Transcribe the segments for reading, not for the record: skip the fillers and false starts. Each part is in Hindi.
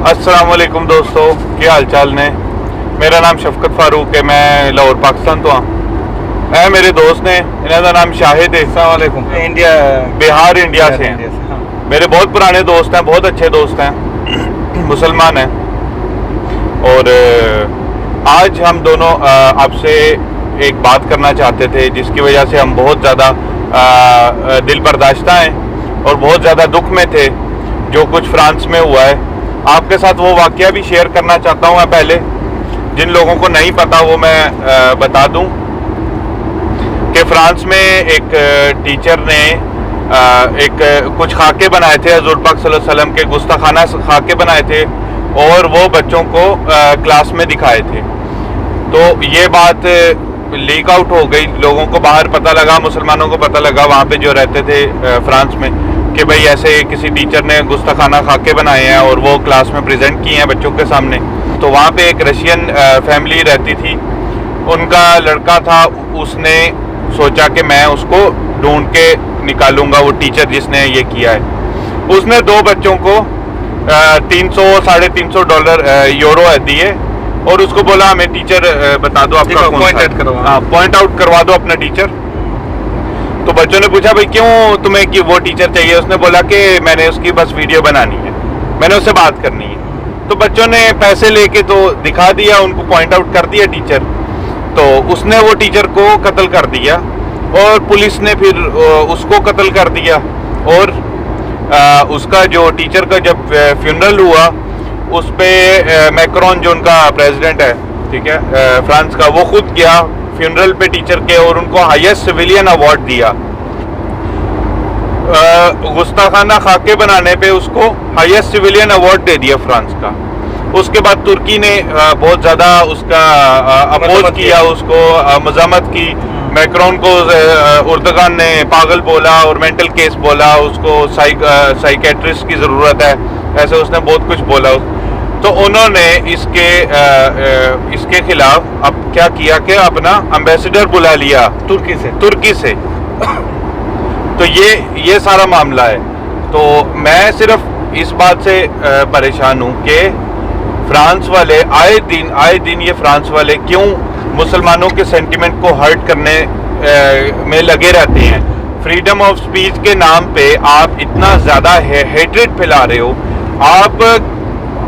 अस्सलाम वालेकुम दोस्तों, क्या हाल चाल ने। मेरा नाम शफकत फारूक है, मैं लाहौर पाकिस्तान तो हाँ। है मेरे दोस्त ने, इनका नाम शाहिद है। अस्सलाम वालेकुम। इंडिया बिहार इंडिया से हैं। हाँ। मेरे बहुत पुराने दोस्त हैं, बहुत अच्छे दोस्त हैं, मुसलमान हैं। और आज हम दोनों आपसे एक बात करना चाहते थे, जिसकी वजह से हम बहुत ज़्यादा दिल बर्दाश्ता हैं और बहुत ज़्यादा दुख में थे जो कुछ फ्रांस में हुआ है। आपके साथ वो वाक़या भी शेयर करना चाहता हूँ। मैं पहले जिन लोगों को नहीं पता वो मैं बता दूँ कि फ्रांस में एक टीचर ने एक कुछ खाके बनाए थे, हज़ूर पाक सल्लल्लाहु अलैहि वसल्लम के गुस्ताखाना खाके बनाए थे और वो बच्चों को क्लास में दिखाए थे। तो ये बात लीक आउट हो गई, लोगों को बाहर पता लगा, मुसलमानों को पता लगा वहाँ पे जो रहते थे फ्रांस में, कि भाई ऐसे किसी टीचर ने गुस्ताखाना खाके बनाए हैं और वो क्लास में प्रेजेंट किए हैं बच्चों के सामने। तो वहाँ पे एक रशियन फैमिली रहती थी, उनका लड़का था, उसने सोचा कि मैं उसको ढूंढ के निकालूंगा, वो टीचर जिसने ये किया है। उसने दो बच्चों को 300-350 यूरो दिए और उसको बोला हमें टीचर बता दो आपका पॉइंट आउट करवा दो अपना टीचर। तो बच्चों ने पूछा भाई क्यों तुम्हें कि वो टीचर चाहिए। उसने बोला कि मैंने उसकी बस वीडियो बनानी है, मैंने उससे बात करनी है। तो बच्चों ने पैसे लेके तो दिखा दिया, उनको पॉइंट आउट कर दिया टीचर। तो उसने वो टीचर को कत्ल कर दिया और पुलिस ने फिर उसको कत्ल कर दिया। और उसका जो टीचर का जब फ्यूनरल हुआ उस पर मैक्रोन जो उनका प्रेसिडेंट है, ठीक है, फ्रांस का, वो खुद गया फ्यूनरल पे टीचर के और उनको हाईएस्ट सिविलियन अवार्ड दिया। गुस्ताखाना खाके बनाने पे उसको हाईएस्ट सिविलियन अवार्ड दे दिया फ्रांस का। उसके बाद तुर्की ने बहुत ज़्यादा उसका अपोज किया, उसको मज़ामत की। मैक्रोन को उर्दगान ने पागल बोला और मेंटल केस बोला, उसको साइकेट्रिस्ट की ज़रूरत है, ऐसे उसने बहुत कुछ बोला। तो उन्होंने इसके खिलाफ अब क्या किया कि अपना एम्बेसडर बुला लिया तुर्की से। तो ये सारा मामला है। तो मैं सिर्फ इस बात से परेशान हूँ कि फ्रांस वाले आए दिन ये फ्रांस वाले क्यों मुसलमानों के सेंटिमेंट को हर्ट करने में लगे रहते हैं। फ्रीडम ऑफ स्पीच के नाम पे आप इतना ज़्यादा हेट्रेड फैला रहे हो।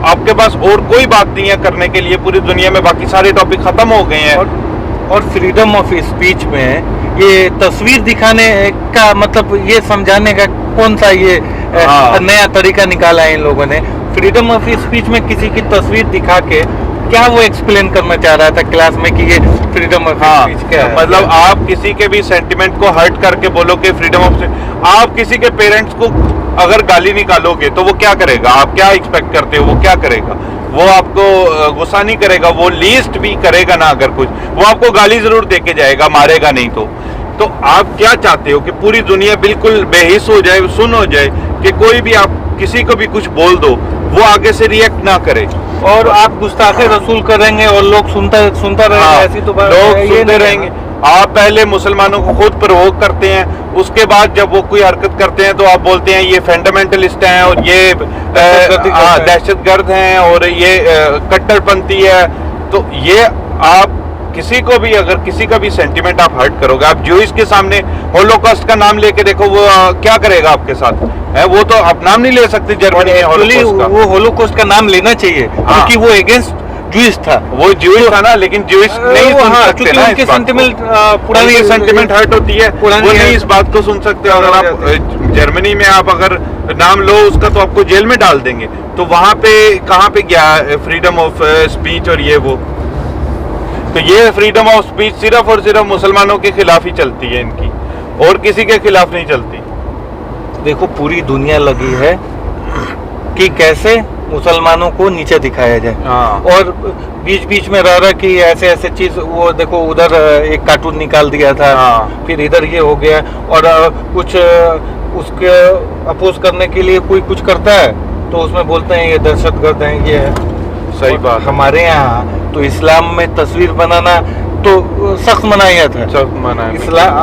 आपके पास और कोई बात नहीं है करने के लिए पूरी दुनिया में, बाकी सारे टॉपिक खत्म हो गए हैं। और फ्रीडम ऑफ स्पीच में ये तस्वीर दिखाने का मतलब ये समझाने का कौन सा ये नया तरीका निकाला है इन लोगों ने। फ्रीडम ऑफ स्पीच में किसी की तस्वीर दिखा के क्या वो एक्सप्लेन करना चाह रहा था क्लास में कि ये फ्रीडम ऑफ स्पीच क्या है। मतलब आप किसी के भी सेंटिमेंट को हर्ट करके बोलोगे फ्रीडम ऑफ स्पीच। आप किसी के पेरेंट्स को अगर गाली निकालोगे तो वो क्या करेगा? आप क्या एक्सपेक्ट करते हो वो क्या करेगा? वो आपको गुस्सा नहीं करेगा, वो लीस्ट भी करेगा ना। अगर कुछ वो आपको गाली जरूर दे के जाएगा, मारेगा नहीं तो आप क्या चाहते हो कि पूरी दुनिया बिल्कुल बेहिस हो जाए, सुन हो जाए कि कोई भी आप किसी को भी कुछ बोल दो वो आगे से रिएक्ट ना करे और आप गुस्ताखे रसूल करेंगे और लोग सुनता रहेंगे। ऐसी तो लोग सुनते रहेंगे। आप पहले मुसलमानों को खुद प्रोवोक करते हैं, उसके बाद जब वो कोई हरकत करते हैं तो आप बोलते हैं ये फंडामेंटलिस्ट हैं और ये दहशतगर्द हैं और ये कट्टरपंथी है। तो ये आप किसी को भी अगर किसी का भी सेंटिमेंट आप हर्ट करोगे, आप ज्यूइश के सामने होलोकॉस्ट का नाम लेके देखो वो क्या करेगा आपके साथ है। वो तो आप नाम नहीं ले सकते जर्मनी में होलोकॉस्ट का। वो होलोकॉस्ट का नाम लेना चाहिए क्योंकि वो अगेंस्ट ज्यूइश था, वो ज्यूइश था ना, लेकिन ज्यूइश नहीं सुन सकते ना, उनके सेंटिमेंट पुरानी सेंटिमेंट हर्ट होती है, वो नहीं इस बात को सुन सकते। अगर आप जर्मनी में आप अगर नाम लो उसका तो आपको जेल में डाल देंगे। तो वहां पे कहाँ पे गया फ्रीडम ऑफ स्पीच और ये वो। तो ये फ्रीडम ऑफ स्पीच सिर्फ और सिर्फ मुसलमानों के खिलाफ ही चलती है इनकी, और किसी के खिलाफ नहीं चलती। देखो पूरी दुनिया लगी है कि कैसे मुसलमानों को नीचे दिखाया जाए। और बीच बीच में रह रहा कि ऐसे चीज, वो देखो उधर एक कार्टून निकाल दिया था, फिर इधर ये हो गया। और कुछ उसके अपोज करने के लिए कोई कुछ करता है तो उसमें बोलते हैं ये दहशतगर्द हैं, ये है। सही बात। हमारे यहाँ तो इस्लाम में तस्वीर बनाना तो सख्त मनाया था, सख्त मनाया। इस्लाम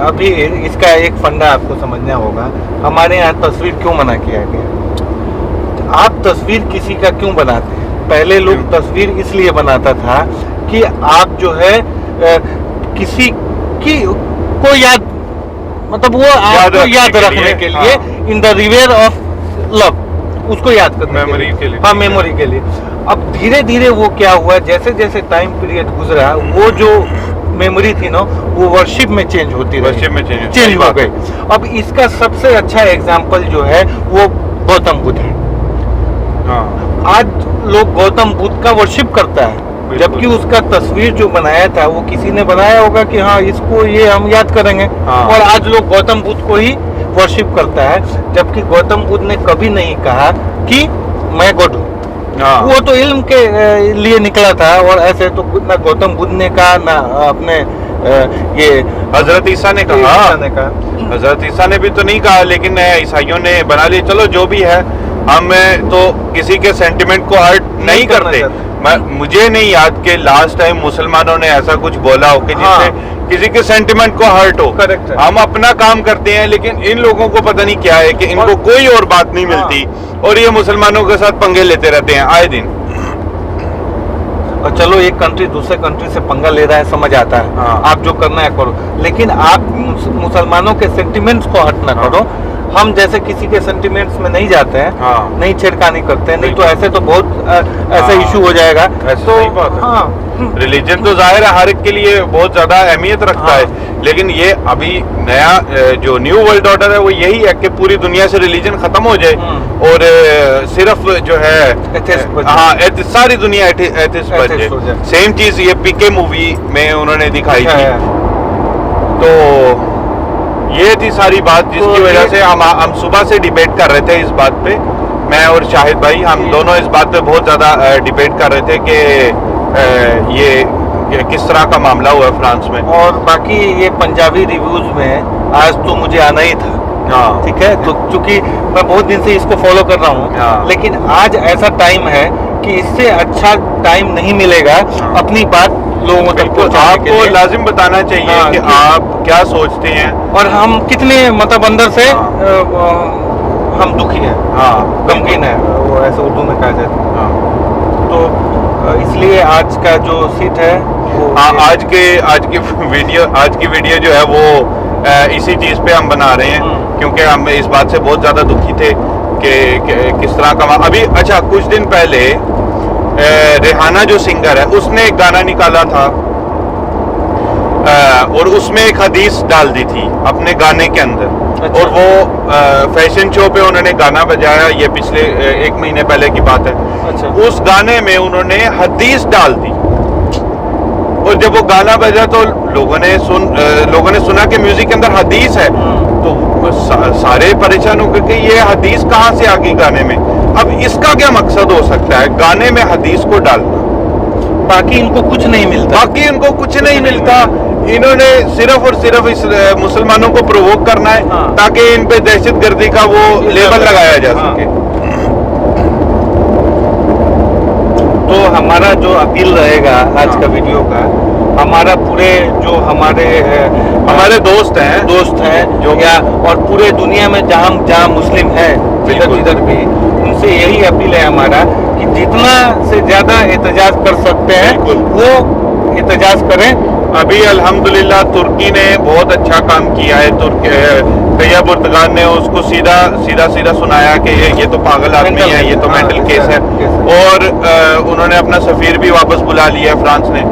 अभी इसका एक फंडा आपको समझना होगा। हमारे यहाँ तस्वीर क्यों मना किया गया? आप तस्वीर किसी का क्यों बनाते हैं? पहले लोग तस्वीर इसलिए बनाता था कि आप जो है किसी की को याद, मतलब वो आपको याद रखने के लिए, in the river of love, उसको याद करने मेमोरी के लिए, हाँ मेमोरी के लिए। अब धीरे धीरे वो क्या हुआ, जैसे जैसे टाइम पीरियड गुजरा, वो जो मेमोरी थी ना वो वर्शिप में चेंज होती रही, वर्शिप में चेंज हो गई। अब इसका सबसे अच्छा एग्जाम्पल जो है वो गौतम बुद्ध है। आज लोग गौतम बुद्ध का वर्शिप करता है, जबकि उसका तस्वीर जो बनाया था वो किसी ने बनाया होगा कि हाँ इसको ये हम याद करेंगे, और आज लोग गौतम बुद्ध को ही वर्शिप करता है, जबकि गौतम बुद्ध ने कभी नहीं कहा कि मैं गॉड हूँ। वो तो इल्म के लिए निकला था, और ऐसे तो ना गौतम बुद्ध ने कहा ना अपने ये हजरत ईसा ने कहा, हजरत ईसा ने भी तो नहीं कहा, लेकिन ईसाइयों ने बना लिया। चलो जो भी है, हम तो किसी के सेंटिमेंट को हर्ट नहीं करते। मुझे नहीं याद कि लास्ट टाइम मुसलमानों ने ऐसा कुछ बोला हो कि जिससे किसी के सेंटिमेंट को हर्ट हो। करेक्ट है। हम अपना काम करते हैं, लेकिन इन लोगों को पता नहीं क्या है कि इनको कोई और बात नहीं मिलती, और ये मुसलमानों के साथ पंगे लेते रहते हैं आए दिन। और चलो एक कंट्री दूसरे कंट्री से पंगा ले रहा है, समझ आता है, आप जो करना है करो, लेकिन आप मुसलमानों के सेंटिमेंट्स को हर्ट ना करो। हम जैसे किसी के सेंटिमेंट्स में नहीं जाते हैं, नहीं छेड़खानी करते हैं, नहीं तो ऐसे तो बहुत ऐसा इशू हो जाएगा। तो रिलीजन तो जाहिर है हर एक के लिए बहुत ज्यादा अहमियत रखता है, लेकिन ये अभी नया जो न्यू वर्ल्ड ऑर्डर है वो यही है कि पूरी दुनिया से रिलीजन खत्म हो जाए, और सिर्फ जो है सारी दुनिया एथिस्ट बन जाए। सेम चीज ये पीके मूवी में उन्होंने दिखाई थी। तो ये थी सारी बात, जिसकी वजह से हम सुबह से डिबेट कर रहे थे इस बात पे, मैं और शाहिद भाई, हम दोनों इस बात पे बहुत ज्यादा डिबेट कर रहे थे कि ये किस तरह का मामला हुआ फ्रांस में। और बाकी ये पंजाबी रिव्यूज में आज तो मुझे आना ही था, ठीक है, तो चूंकि मैं बहुत दिन से इसको फॉलो कर रहा हूँ, लेकिन आज ऐसा टाइम है कि इससे अच्छा टाइम नहीं मिलेगा अपनी बात लोगों तक पहुंचाने के लिए। आपको लाजिम बताना चाहिए कि आप क्या सोचते हैं, और हम कितने मतलब अंदर से हम दुखी हैं, गमगीन है, वो ऐसे उर्दू में कहा जाता है। तो इसलिए आज का जो सीट है वो आज की वीडियो जो है वो इसी चीज पे हम बना रहे हैं, क्योंकि हम इस बात से बहुत ज्यादा दुखी थे कि किस तरह का अभी। अच्छा, कुछ दिन पहले रेहाना जो सिंगर है उसने एक गाना निकाला था, और उसमें एक हदीस डाल दी थी अपने गाने के अंदर। अच्छा। और वो फैशन शो पे उन्होंने गाना बजाया, ये पिछले 1 महीने पहले की बात है। अच्छा। उस गाने में उन्होंने हदीस डाल दी, और जब वो गाना बजा तो लोगों ने सुना कि म्यूजिक के अंदर हदीस है, तो सारे परेशान हो गए कि ये हदीस कहाँ से आ गई गाने में। अब इसका क्या मकसद हो सकता है गाने में हदीस को डालना? बाकी इनको कुछ नहीं मिलता, इन्होंने सिर्फ और सिर्फ इस मुसलमानों को प्रोवोक करना है, ताकि इन पे दहशतगर्दी का वो लेबल लगाया जा सके। तो हमारा जो अपील रहेगा आज का वीडियो का, हमारा पूरे जो हमारे दोस्त हैं जो या और पूरे दुनिया में जहाँ मुस्लिम है जिधर भी, उनसे यही अपील है हमारा कि जितना से ज्यादा एहतजाज कर सकते हैं वो एहतजाज करें। अभी अल्हम्दुलिल्लाह तुर्की ने बहुत अच्छा काम किया है। तैयब उर्दगान ने उसको सीधा सुनाया कि ये तो पागल आदमी है, ये तो मेंटल केस है, और उन्होंने अपना सफीर भी वापस बुला लिया है फ्रांस ने।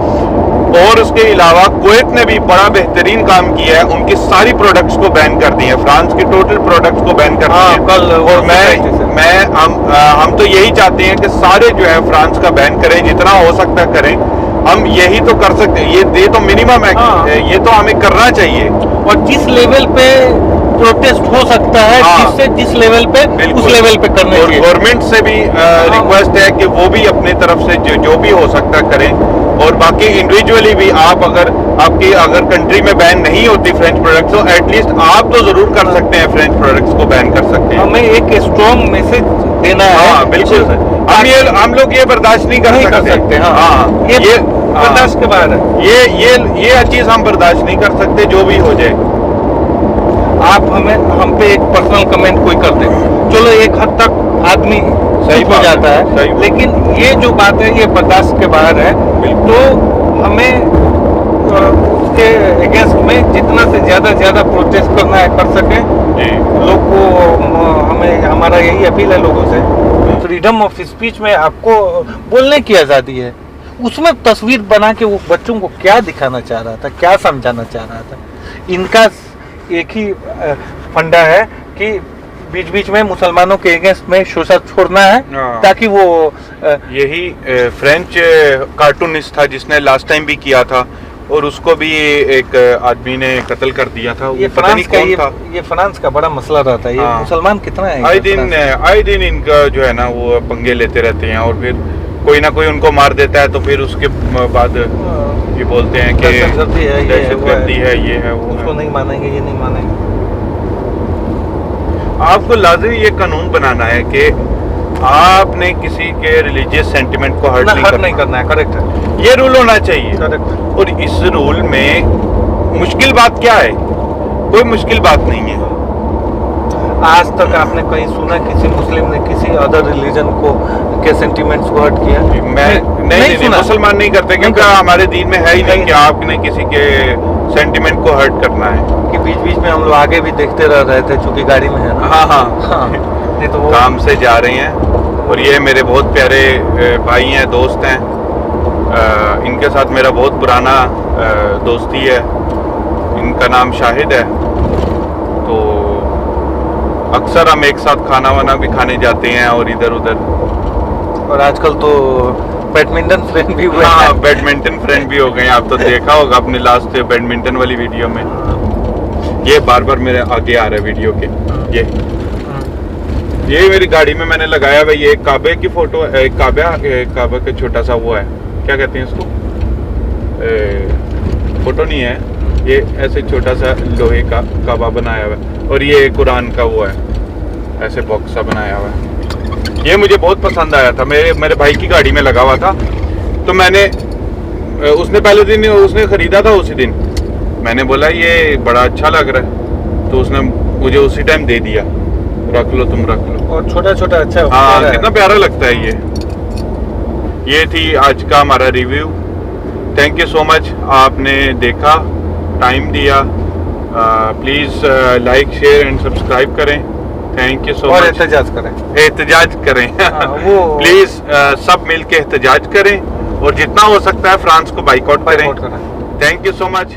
और उसके अलावा कुवैत ने भी बड़ा बेहतरीन काम किया है, उनकी सारी प्रोडक्ट्स को बैन कर दी है, फ्रांस की टोटल प्रोडक्ट्स को बैन कर दिया कल। और हम तो यही चाहते हैं कि सारे जो है फ्रांस का बैन करें, जितना हो सकता है करें। हम यही तो कर सकते हैं, ये तो मिनिमम है, ये तो हमें करना चाहिए। और जिस लेवल पे प्रोटेस्ट हो सकता है, जिस लेवल पे उस लेवल पे करना चाहिए। गवर्नमेंट से भी रिक्वेस्ट है कि वो भी अपनी तरफ से जो भी हो सकता है करें। और बाकी इंडिविजुअली भी आपकी अगर कंट्री में बैन नहीं होती फ्रेंच प्रोडक्ट्स, तो एटलीस्ट आप तो जरूर कर सकते हैं, फ्रेंच प्रोडक्ट्स को बैन कर सकते हैं। हमें एक स्ट्रॉन्ग मैसेज देना है। बिल्कुल, हम लोग ये बर्दाश्त नहीं कर सकते। ये बर्दाश्त के बाहर है, ये चीज हम बर्दाश्त नहीं कर सकते, जो भी हो जाए। आप हम पे एक पर्सनल कमेंट कोई कर दे, चलो एक हद तक आदमी सही हो बात है, जाता सही है, बात। लेकिन ये जो बात है ये बर्दाश्त के बाहर है। बिल्कुल। तो हमें उसके अगेंस्ट में जितना से ज्यादा प्रोटेस्ट करना है कर सके। जी लोग को हमें हमारा यही अपील है लोगों से, फ्रीडम ऑफ स्पीच में आपको बोलने की आज़ादी है। उसमें तस्वीर बना के वो बच्चों को क्या दिखाना चाह रहा था, क्या समझाना चाह रहा था? इनका एक ही फंडा है कि बीच बीच में मुसलमानों के अगेंस्ट में शोषण छोड़ना है, हाँ। ताकि वो यही फ्रेंच कार्टूनिस्ट था जिसने लास्ट टाइम भी किया था, और उसको भी एक आदमी ने कत्ल कर दिया था। ये वो पता नहीं फ्रांस का कौन था। ये फ्रांस का बड़ा मसला रहता है। ये हाँ। मुसलमान कितना है आए फ्रांस दिन इनका जो है ना वो पंगे लेते रहते हैं, और फिर कोई ना कोई उनको मार देता है, तो फिर उसके बाद में? ये बोलते हैं कि दहशतगर्दी है, ये है, वो दहशतगर्दी है, है, ये है, वो उसको है। नहीं मानेंगे, ये नहीं मानेंगे। आपको लाजिमी ये कानून बनाना है कि आपने किसी के रिलीजियस सेंटिमेंट को हर्ट नहीं करना है। करेक्ट है, ये रूल होना चाहिए। करेक्ट। और इस रूल में मुश्किल बात क्या है? कोई मुश्किल बात नहीं है। आज तक आपने कहीं सुना किसी मुस्लिम ने किसी अदर रिलीजन को के सेंटिमेंट्स को हर्ट किया? नहीं, सुना। मुसलमान नहीं करते, क्योंकि करते। हमारे दीन में है ही नहीं कि आपने किसी के सेंटिमेंट को हर्ट करना है। कि बीच बीच में हम लोग आगे भी देखते रह रहे थे, चूंकि गाड़ी में है ना। हाँ हाँ, नहीं तो वो काम से जा रहे हैं, और ये मेरे बहुत प्यारे भाई हैं, दोस्त हैं। इनके साथ मेरा बहुत पुराना दोस्ती है। इनका नाम शाहिद है। तो अक्सर हम एक साथ खाना वाना भी खाने जाते हैं और इधर उधर। और आजकल तो बैडमिंटन फ्रेंड भी हुए हाँ, हैं। बैडमिंटन फ्रेंड भी हो गए हैं। आप तो देखा होगा अपने लास्ट बैडमिंटन वाली वीडियो में। ये बार बार मेरे आगे आ रहा है वीडियो के। ये मेरी गाड़ी में मैंने लगाया हुआ, ये काबे की फोटो है। काबा का छोटा सा वो है, क्या कहते हैं इसको, फोटो नहीं है ये, ऐसे छोटा सा लोहे का काबा बनाया हुआ है, और ये कुरान का वो है, ऐसे बॉक्स सा बनाया हुआ है। ये मुझे बहुत पसंद आया था, मेरे भाई की गाड़ी में लगा हुआ था। तो मैंने उसने पहले दिन उसने खरीदा था, उसी दिन मैंने बोला ये बड़ा अच्छा लग रहा है, तो उसने मुझे उसी टाइम दे दिया, रख लो तुम, रख लो। और छोटा छोटा अच्छा हाँ, कितना प्यारा लगता है ये थी आज का हमारा review. Thank you so much, आपने देखा, टाइम दिया। Please like, share and subscribe करें। थैंक यू सो और मच। एहतजाज करें। वो प्लीज सब मिल के एहतजाज करें, और जितना हो सकता है फ्रांस को बाइकआउट करें। करें। Thank you so much.